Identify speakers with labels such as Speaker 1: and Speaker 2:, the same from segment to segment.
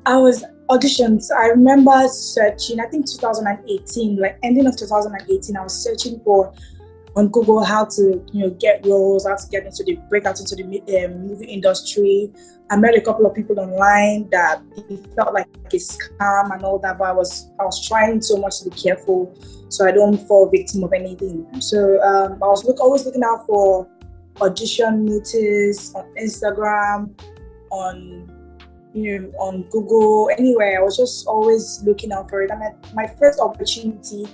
Speaker 1: I was auditions. I remember searching, I think 2018, like ending of 2018, I was searching for on Google how to, get roles, how to get into the break out into the movie industry. I met a couple of people online that it felt like a scam and all that, but I was trying so much to be careful so I don't fall victim of anything. So I was always looking out for audition notice on Instagram, on on Google, anywhere. I was just always looking out for it. And my first opportunity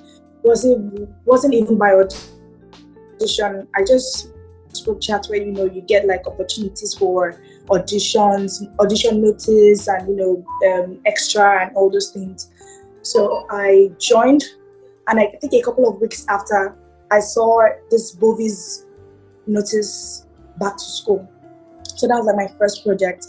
Speaker 1: wasn't even by audition. I just spoke chat where you get like opportunities for auditions, audition notice, and extra and all those things. So I joined, and I think a couple of weeks after, I saw this Bovies notice back to school. So that was like my first project.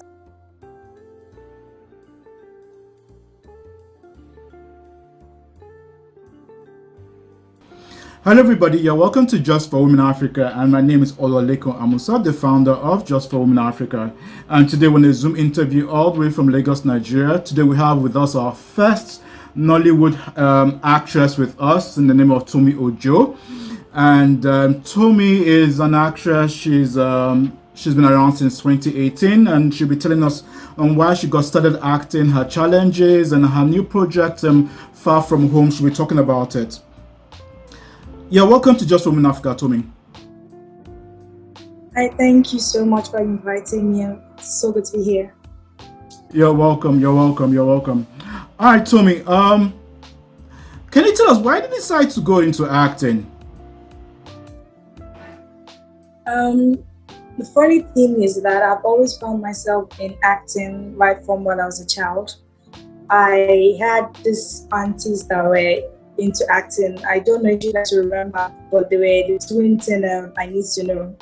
Speaker 2: Hello everybody, you're welcome to Just for Women Africa, and my name is Ololeko Amusa, the founder of Just for Women Africa. And today we're on a Zoom interview all the way from Lagos, Nigeria. Today we have with us our first Nollywood actress with us in the name of Tomi Ojo. And Tomi is an actress. She's been around since 2018, and she'll be telling us on why she got started acting, her challenges, and her new project, Far From Home. She'll be talking about it. Yeah, welcome to Just for Women Africa, Tomi.
Speaker 1: Hi, thank you so much for inviting me. It's so good to be here.
Speaker 2: You're welcome. All right, Tomi. Can you tell us why did you decide to go into acting?
Speaker 1: The funny thing is that I've always found myself in acting right from when I was a child. I had these aunties that were into acting. I don't know if you guys remember, but they were the twins in I Need to Know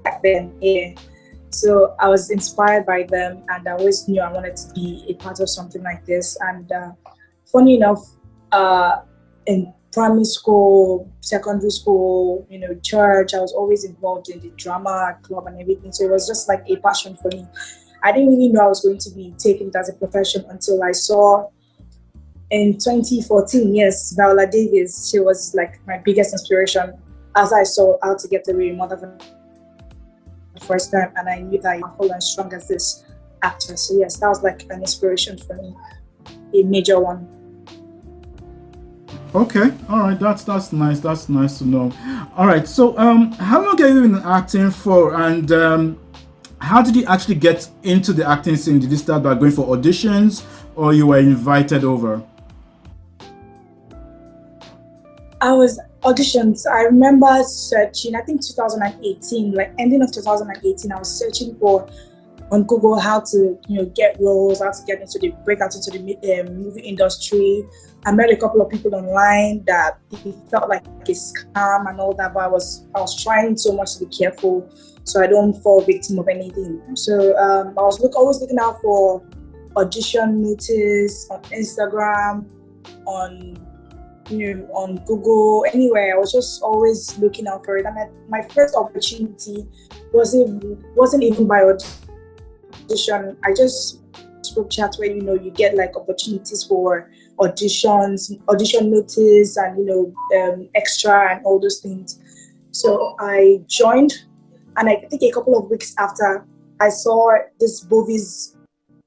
Speaker 1: back then. Yeah. So I was inspired by them, and I always knew I wanted to be a part of something like this. And funny enough, in primary school, secondary school, church, I was always involved in the drama club and everything. So it was just like a passion for me. I didn't really know I was going to be taking it as a profession until I saw in 2014, yes, Viola Davis. She was like my biggest inspiration as I saw How to Get Away Mother for the first time, and I knew that I'm full and strong as this actress. So yes, that was like an inspiration for me, a major one.
Speaker 2: Okay, all right, that's nice. That's nice to know. All right, so how long have you been acting for, and how did you actually get into the acting scene? Did you start by going for auditions, or you were invited over?
Speaker 1: I was auditions. I remember searching, I think 2018, like ending of 2018, I was searching for on Google how to, get roles, how to get into the break out into the movie industry. I met a couple of people online that it felt like a scam and all that, but I was trying so much to be careful so I don't fall victim of anything. So I was always looking out for audition notice on Instagram, on Google, anywhere. I was just always looking out for it. And my first opportunity wasn't even by audition. I just spoke chat where you get like opportunities for auditions, audition notice, and extra and all those things. So I joined, and I think a couple of weeks after, I saw this Bovies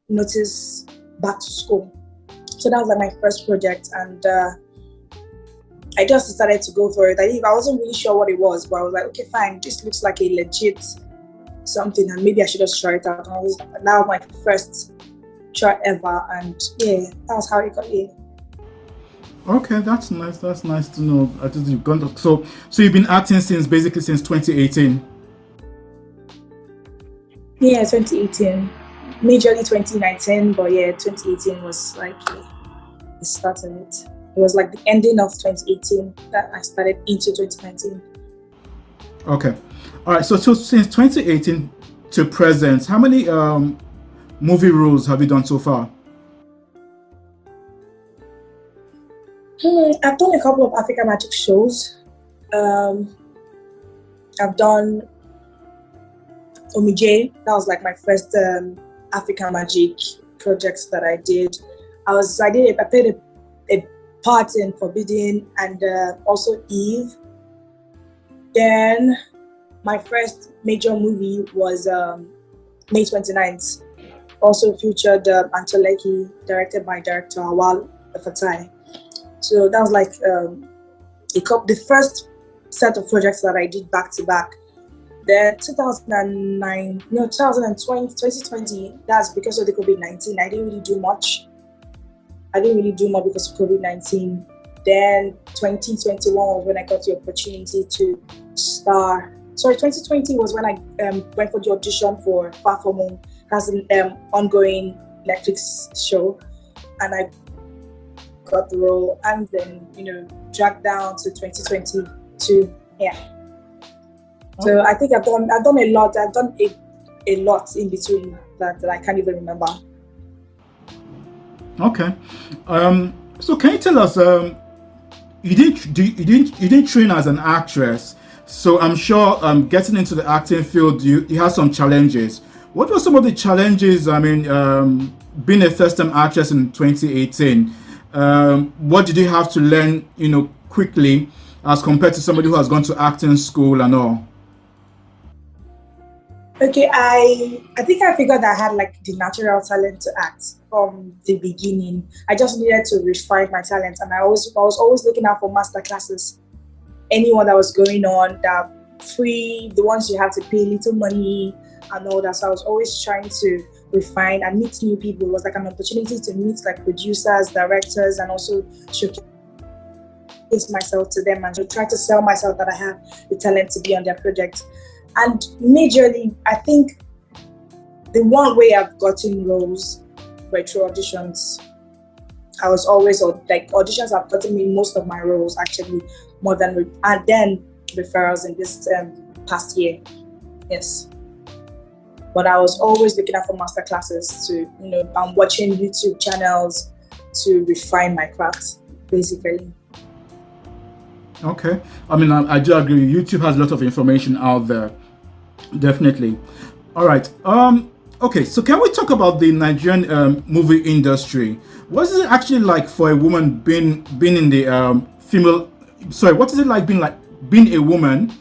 Speaker 1: notice back to school. So that was like my first project, and I just decided to go for it. I wasn't really sure what it was, but I was like, okay, fine, this looks like a legit something, and maybe I should just try it out. And I was now my first try ever, and yeah, that was how it got here.
Speaker 2: Okay, that's nice. That's nice to know. I think you've gone. So you've been acting since 2018.
Speaker 1: Yeah, 2018, majorly 2019, but yeah, 2018 was like the start of it. It was like the ending of 2018 that I started into 2019.
Speaker 2: Okay, all right. So since 2018 to present, how many movie roles have you done so far?
Speaker 1: I've done a couple of African magic shows. I've done Omije. That was like my first African magic projects that I did. I played a part in Forbidden and also Eve. Then my first major movie was May 29th, also featured Antoleki, directed by director Awal Fatai. So that was like the first set of projects that I did back to back. Then 2020, that's because of the COVID-19. I didn't really do much. Because of COVID-19. Then 2021 was when I got the opportunity to star. Sorry, 2020 was when I went for the audition for Far From Home. That's an ongoing Netflix show. And I got the role and then, dragged down to 2022. Yeah. So I think I've done a lot. I've done a lot in between that I can't even remember.
Speaker 2: Okay. So can you tell us, you didn't train as an actress, so I'm sure getting into the acting field, you had some challenges. What were some of the challenges? I mean, being a first-time actress in 2018, what did you have to learn, quickly as compared to somebody who has gone to acting school and all?
Speaker 1: Okay, I think I figured I had like the natural talent to act from the beginning. I just needed to refine my talent, and I was always looking out for master classes. Anyone that was going on, that free, the ones you have to pay little money and all that. So I was always trying to refine and meet new people. It was like an opportunity to meet like producers, directors, and also showcase myself to them and to try to sell myself that I have the talent to be on their project. And majorly, I think the one way I've gotten roles were through auditions. I was always auditions have gotten me most of my roles actually, more than and then referrals in this past year. Yes. But I was always looking out for master classes to, I'm watching YouTube channels to refine my craft, basically.
Speaker 2: Okay. I mean, I do agree. YouTube has a lot of information out there. Definitely. All right. Okay. So can we talk about the Nigerian movie industry? What is it actually like for a woman being in the female? Sorry. What is it like being a woman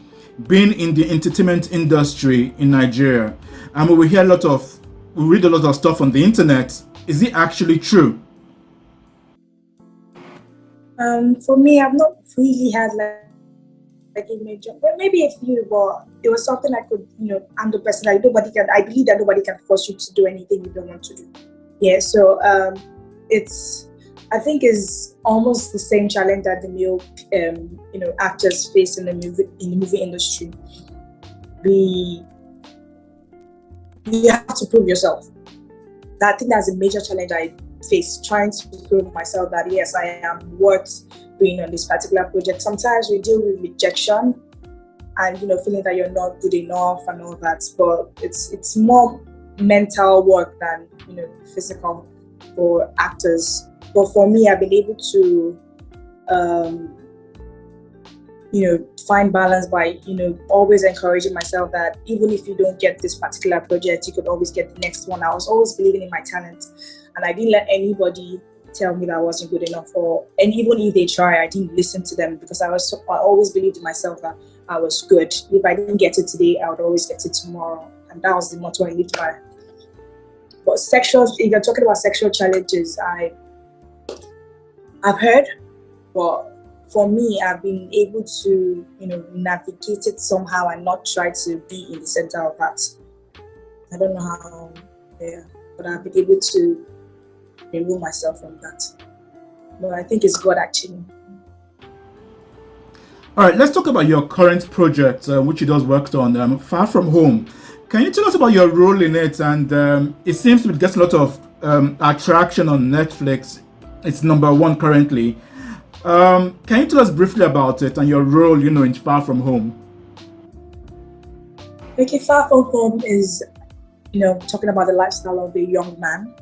Speaker 2: being in the entertainment industry in Nigeria? I mean, we read a lot of stuff on the internet. Is it actually true?
Speaker 1: For me, I've not really had like a major, well, maybe a few, but it was something I could, handle personally. I believe that nobody can force you to do anything you don't want to do. Yeah, so I think is almost the same challenge that the male, actors face in the movie industry. You have to prove yourself. I think that's a major challenge I face, trying to prove myself that yes, I am worth being on this particular project. Sometimes we deal with rejection and feeling that you're not good enough and all that, but it's more mental work than physical for actors. But for me, I've been able to find balance by always encouraging myself that even if you don't get this particular project, you could always get the next one. I was always believing in my talent, and I didn't let anybody tell me that I wasn't good enough, and even if they try, I didn't listen to them because I always believed in myself that I was good. If I didn't get it today, I would always get it tomorrow, and that was the motto I lived by. But if you're talking about sexual challenges, I've heard, but for me, I've been able to, navigate it somehow and not try to be in the center of that. I don't know how, but I've been able to remove myself from that. But I think it's God actually.
Speaker 2: All right, let's talk about your current project, which you just worked on, Far From Home. Can you tell us about your role in it? And it seems to get a lot of attraction on Netflix. It's #1 currently. Can you tell us briefly about it and your role, in Far From Home?
Speaker 1: Okay, Far From Home is, talking about the lifestyle of a young man,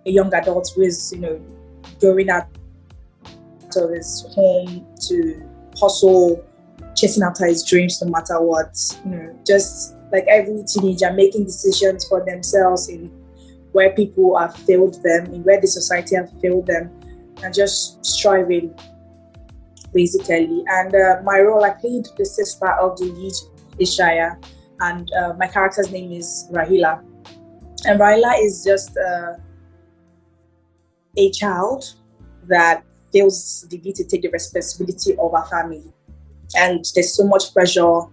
Speaker 1: a young adult who is, going out of his home to hustle, chasing after his dreams no matter what. Just like every teenager, making decisions for themselves in where people have failed them, in where the society have failed them, and just striving, basically. And my role, I played the sister of the lead, Ishaya, and my character's name is Rahila. And Rahila is just a child that feels the need to take the responsibility of our family. And there's so much pressure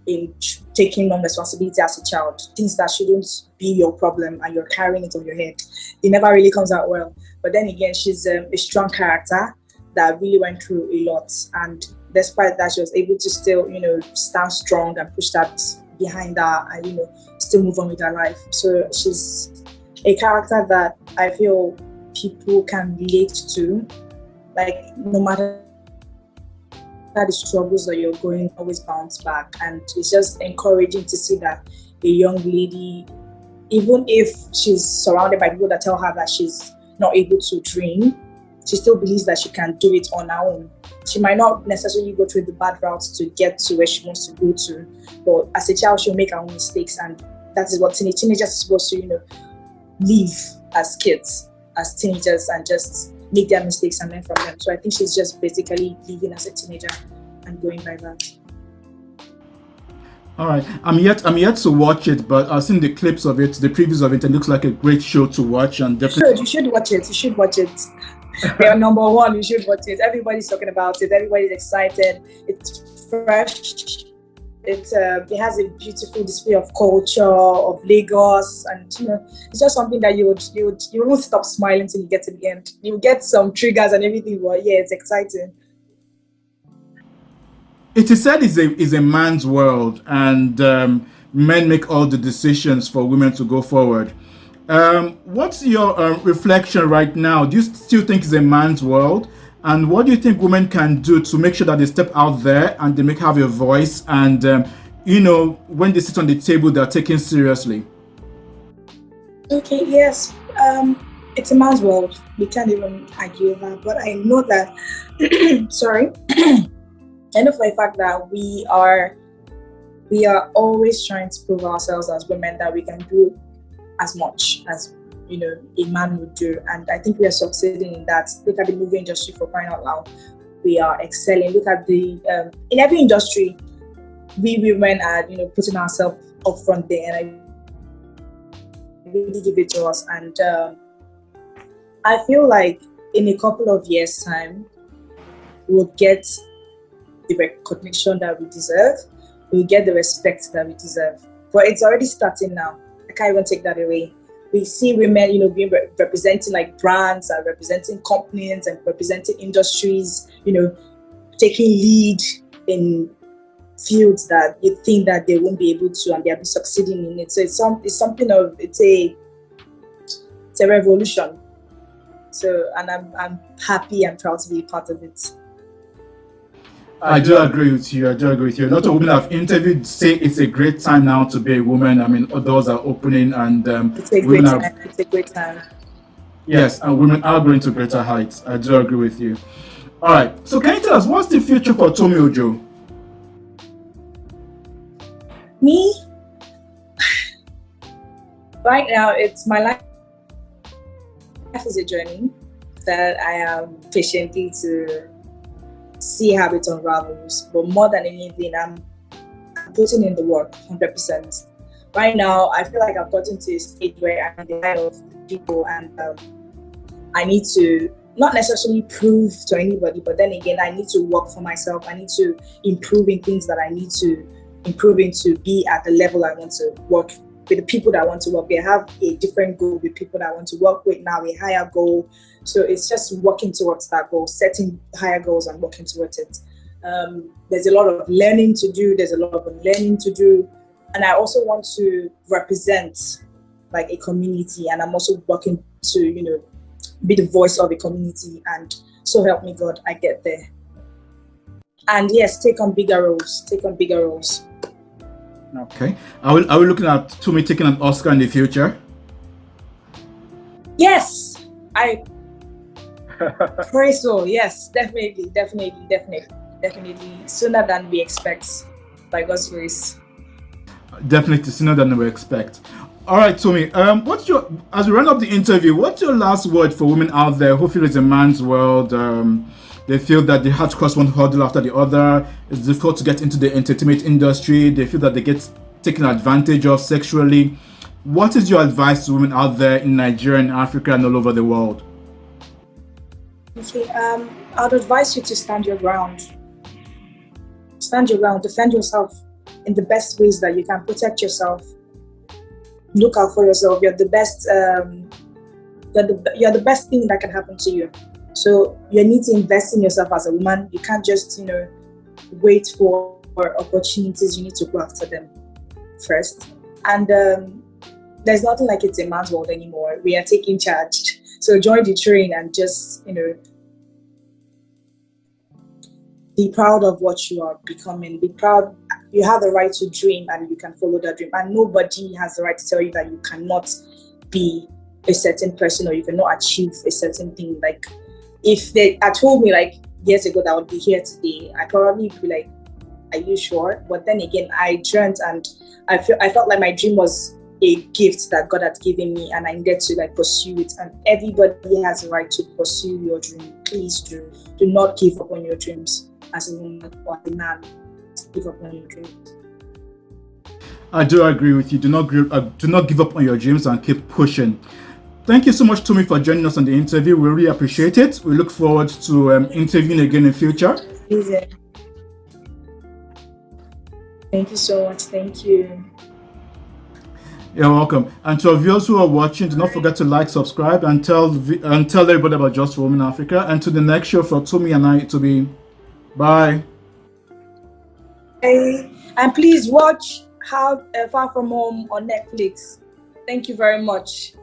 Speaker 1: in taking on responsibility as a child, things that shouldn't be your problem and you're carrying it on your head. It never really comes out well. But then again, she's a strong character that really went through a lot. And despite that, she was able to still, stand strong and push that behind her and, still move on with her life. So she's a character that I feel people can relate to, like no matter the struggles that you're going, always bounce back. And it's just encouraging to see that a young lady, even if she's surrounded by people that tell her that she's not able to dream, she still believes that she can do it on her own. She might not necessarily go through the bad routes to get to where she wants to go to, but as a child, she'll make her own mistakes, and that is what teenagers are supposed to, live as kids, as teenagers, and just make their mistakes and learn from them. So I think she's just basically living as a teenager and going by that.
Speaker 2: All right, I'm yet to watch it, but I've seen the clips of it, the previews of it, and it looks like a great show to watch. And definitely,
Speaker 1: you should watch it. You should watch it. They're number one. You should watch it. Everybody's talking about it. Everybody's excited. It's fresh. It has a beautiful display of culture of Lagos, and it's just something that you won't stop smiling till you get to the end. You get some triggers and everything, but yeah, it's exciting.
Speaker 2: it is said is a man's world, and men make all the decisions for women to go forward. What's your reflection right now? Do you still think it's a man's world? And what do you think women can do to make sure that they step out there and they have a voice, and when they sit on the table, they're taken seriously?
Speaker 1: Okay, yes. It's a man's world. We can't even argue that. But I know that, sorry, I know for a fact that we are always trying to prove ourselves as women that we can do as much as a man would do, and I think we are succeeding in that. Look at the movie industry, for crying out loud. We are excelling. Look at the in every industry, we women are putting ourselves up front there, and I really give it to us. And I feel like in a couple of years' time, we'll get the recognition that we deserve. We'll get the respect that we deserve. But it's already starting now. I can't even take that away. We see women, being representing like brands and representing companies and representing industries, taking lead in fields that you think that they won't be able to, and they'll be succeeding in it. So it's a revolution. So, and I'm happy and proud to be part of it.
Speaker 2: I do agree with you. A lot of women I've interviewed say it's a great time now to be a woman. I mean, doors are opening, and
Speaker 1: it's a great time. It's a great time.
Speaker 2: Yes, and women are going to greater heights. I do agree with you. All right. So, can you tell us what's the future for Tomi Ojo?
Speaker 1: Me, right now, it's my life. Life is a journey that I am patiently to see how it unravels. But more than anything, I'm putting in the work 100%. Right now, I feel like I've gotten to a stage where I'm in the eye of people, and I need to not necessarily prove to anybody, but then again, I need to work for myself. I need to improve in things that I need to improve in to be at the level I want to work with, the people that I want to work with. I have a different goal with people that I want to work with now, a higher goal. So it's just working towards that goal, setting higher goals and working towards it. There's a lot of learning to do. There's a lot of learning to do. And I also want to represent like a community, and I'm also working to, be the voice of a community, and so help me God, I get there. And yes, take on bigger roles.
Speaker 2: Okay. Are we looking at Tomi taking an Oscar in the future?
Speaker 1: Yes, I pray so. Yes, definitely. Sooner than we expect, by God's grace.
Speaker 2: Definitely sooner than we expect. All right, Tomi. As we run up the interview, what's your last word for women out there who feel it's a man's world? They feel that they have to cross one hurdle after the other. It's difficult to get into the entertainment industry. They feel that they get taken advantage of sexually. What is your advice to women out there in Nigeria and Africa and all over the world?
Speaker 1: Okay, I'd advise you to stand your ground. Stand your ground, defend yourself in the best ways that you can, protect yourself. Look out for yourself. You're the best. You're the best thing that can happen to you. So you need to invest in yourself as a woman. You can't just wait for opportunities. You need to go after them first. And there's nothing like it's a man's world anymore. We are taking charge. So join the train and just be proud of what you are becoming. Be proud. You have the right to dream and you can follow that dream. And nobody has the right to tell you that you cannot be a certain person or you cannot achieve a certain thing. Like, if they had told me like years ago that I would be here today, I'd probably be like, are you sure? But then again, I dreamt and I felt like my dream was a gift that God had given me and I needed to like pursue it. And everybody has the right to pursue your dream. Please do not give up on your dreams as a woman or a man. Give up on your dreams.
Speaker 2: I do agree with you. Do not give up on your dreams and keep pushing. Thank you so much, Tomi, for joining us on the interview. We really appreciate it. We look forward to interviewing again in future.
Speaker 1: Easy. Thank you so much. Thank you.
Speaker 2: You're welcome. And to our viewers who are watching, do not forget to like, subscribe, and tell everybody about Just for Women Africa. And to the next show for Tomi and I to be. Bye.
Speaker 1: Hey, and please watch How Far From Home on Netflix. Thank you very much.